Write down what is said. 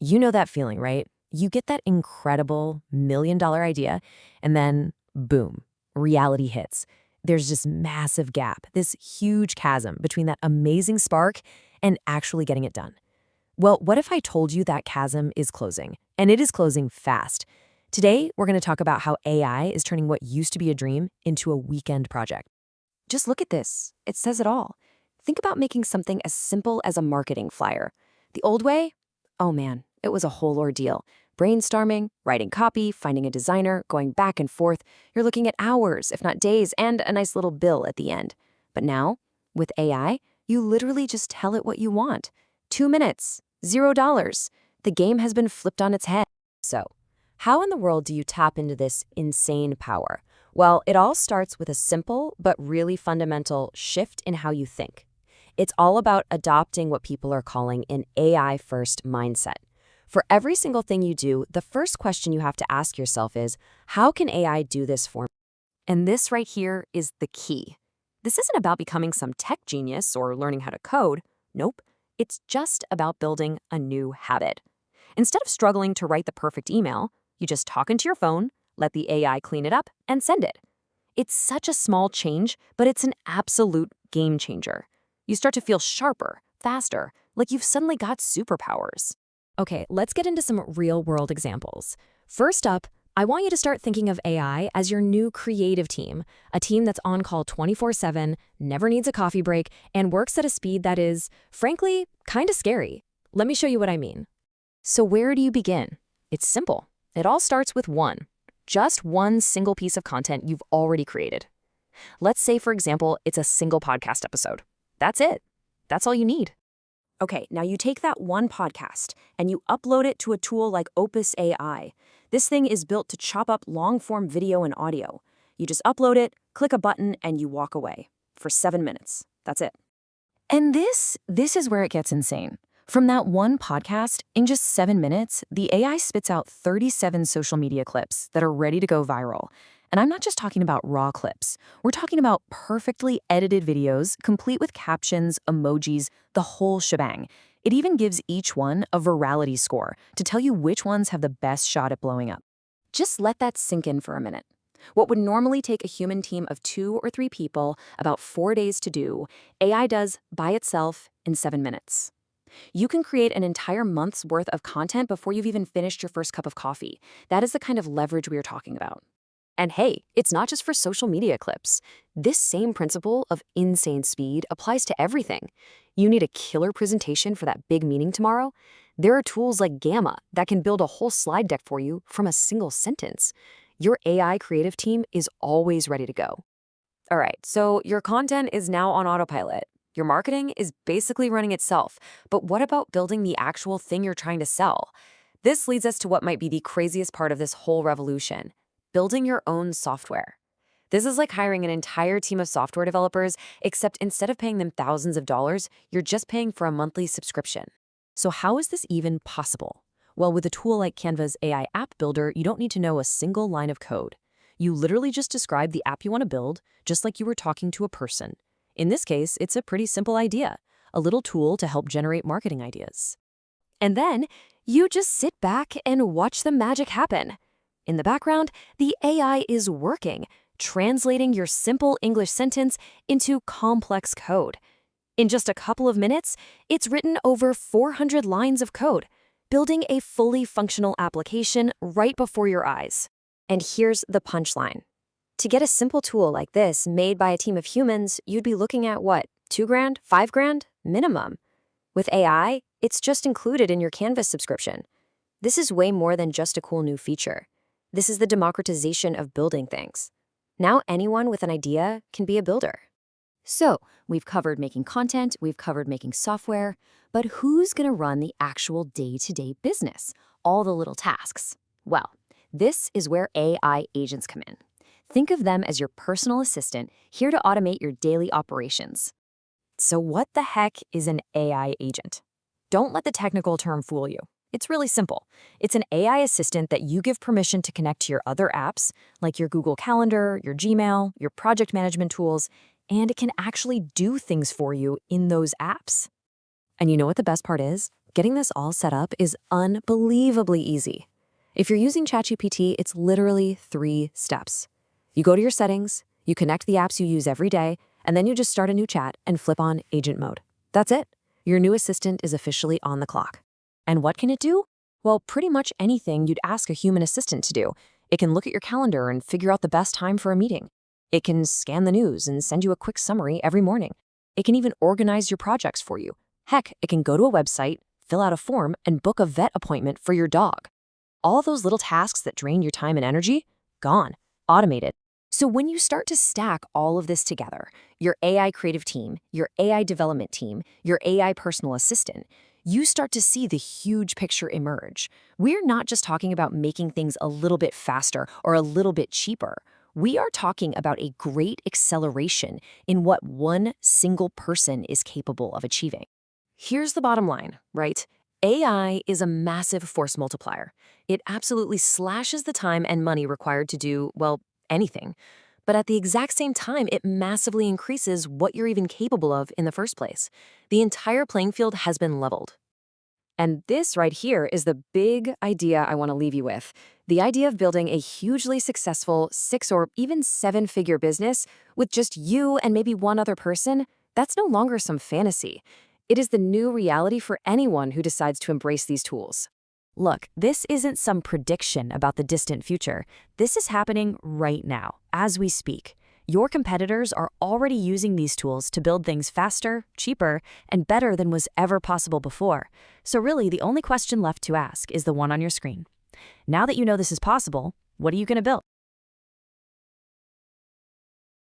You know that feeling, right? You get that incredible $1 million idea, and then boom, reality hits. There's this massive gap, this huge chasm between that amazing spark and actually getting it done. Well, what if I told you that chasm is closing, and it is closing fast? Today, we're going to talk about how AI is turning what used to be a dream into a weekend project. Just look at this. It says it all. Think about making something as simple as a marketing flyer. The old way? Oh man, it was a whole ordeal. Brainstorming, writing copy, finding a designer, going back and forth. You're looking at hours, if not days, and a nice little bill at the end. But now, with AI, you literally just tell it what you want. 2 minutes, $0. The game has been flipped on its head. So, how in the world do you tap into this insane power? Well, it all starts with a simple but really fundamental shift in how you think. It's all about adopting what people are calling an AI-first mindset. For every single thing you do, the first question you have to ask yourself is, how can AI do this for me? And this right here is the key. This isn't about becoming some tech genius or learning how to code. Nope. It's just about building a new habit. Instead of struggling to write the perfect email, you just talk into your phone, let the AI clean it up, and send it. It's such a small change, but it's an absolute game changer. You start to feel sharper, faster, like you've suddenly got superpowers. Okay, let's get into some real-world examples. First up, I want you to start thinking of AI as your new creative team, a team that's on call 24/7, never needs a coffee break, and works at a speed that is, frankly, kind of scary. Let me show you what I mean. So where do you begin? It's simple. It all starts with just one single piece of content you've already created. Let's say, for example, it's a single podcast episode. That's it. That's all you need. Okay, now you take that one podcast and you upload it to a tool like Opus AI. This thing is built to chop up long-form video and audio. You just upload it, click a button, and you walk away for 7 minutes. That's it. And this is where it gets insane. From that one podcast, in just 7 minutes, the AI spits out 37 social media clips that are ready to go viral. And I'm not just talking about raw clips. We're talking about perfectly edited videos, complete with captions, emojis, the whole shebang. It even gives each one a virality score to tell you which ones have the best shot at blowing up. Just let that sink in for a minute. What would normally take a human team of 2 or 3 people about 4 days to do, AI does by itself in 7 minutes. You can create an entire month's worth of content before you've even finished your first cup of coffee. That is the kind of leverage we are talking about. And hey, it's not just for social media clips. This same principle of insane speed applies to everything. You need a killer presentation for that big meeting tomorrow? There are tools like Gamma that can build a whole slide deck for you from a single sentence. Your AI creative team is always ready to go. All right, so your content is now on autopilot. Your marketing is basically running itself. But what about building the actual thing you're trying to sell? This leads us to what might be the craziest part of this whole revolution: building your own software. This is like hiring an entire team of software developers, except instead of paying them thousands of dollars, you're just paying for a monthly subscription. So how is this even possible? Well, with a tool like Canva's AI App Builder, you don't need to know a single line of code. You literally just describe the app you want to build, just like you were talking to a person. In this case, it's a pretty simple idea, a little tool to help generate marketing ideas. And then you just sit back and watch the magic happen. In the background, the AI is working, translating your simple English sentence into complex code. In just a couple of minutes, it's written over 400 lines of code, building a fully functional application right before your eyes. And here's the punchline. To get a simple tool like this made by a team of humans, you'd be looking at what, $2,000, $5,000 minimum. With AI, it's just included in your Canvas subscription. This is way more than just a cool new feature. This is the democratization of building things. Now anyone with an idea can be a builder. So, we've covered making content, we've covered making software, but who's going to run the actual day-to-day business, all the little tasks? Well, this is where AI agents come in. Think of them as your personal assistant, here to automate your daily operations. So what the heck is an AI agent? Don't let the technical term fool you. It's really simple. It's an AI assistant that you give permission to connect to your other apps, like your Google Calendar, your Gmail, your project management tools, and it can actually do things for you in those apps. And you know what the best part is? Getting this all set up is unbelievably easy. If you're using ChatGPT, it's literally 3 steps. You go to your settings, you connect the apps you use every day, and then you just start a new chat and flip on agent mode. That's it. Your new assistant is officially on the clock. And what can it do? Well, pretty much anything you'd ask a human assistant to do. It can look at your calendar and figure out the best time for a meeting. It can scan the news and send you a quick summary every morning. It can even organize your projects for you. Heck, it can go to a website, fill out a form, and book a vet appointment for your dog. All those little tasks that drain your time and energy? Gone. Automated. So when you start to stack all of this together, your AI creative team, your AI development team, your AI personal assistant, you start to see the huge picture emerge. We're not just talking about making things a little bit faster or a little bit cheaper. We are talking about a great acceleration in what one single person is capable of achieving. Here's the bottom line, right? AI is a massive force multiplier. It absolutely slashes the time and money required to do, well, anything. But at the exact same time, it massively increases what you're even capable of in the first place. The entire playing field has been leveled. And this right here is the big idea I want to leave you with. The idea of building a hugely successful 6 or even 7-figure business with just you and maybe one other person, that's no longer some fantasy. It is the new reality for anyone who decides to embrace these tools. Look, this isn't some prediction about the distant future. This is happening right now, as we speak. Your competitors are already using these tools to build things faster, cheaper, and better than was ever possible before. So really, the only question left to ask is the one on your screen. Now that you know this is possible, what are you going to build?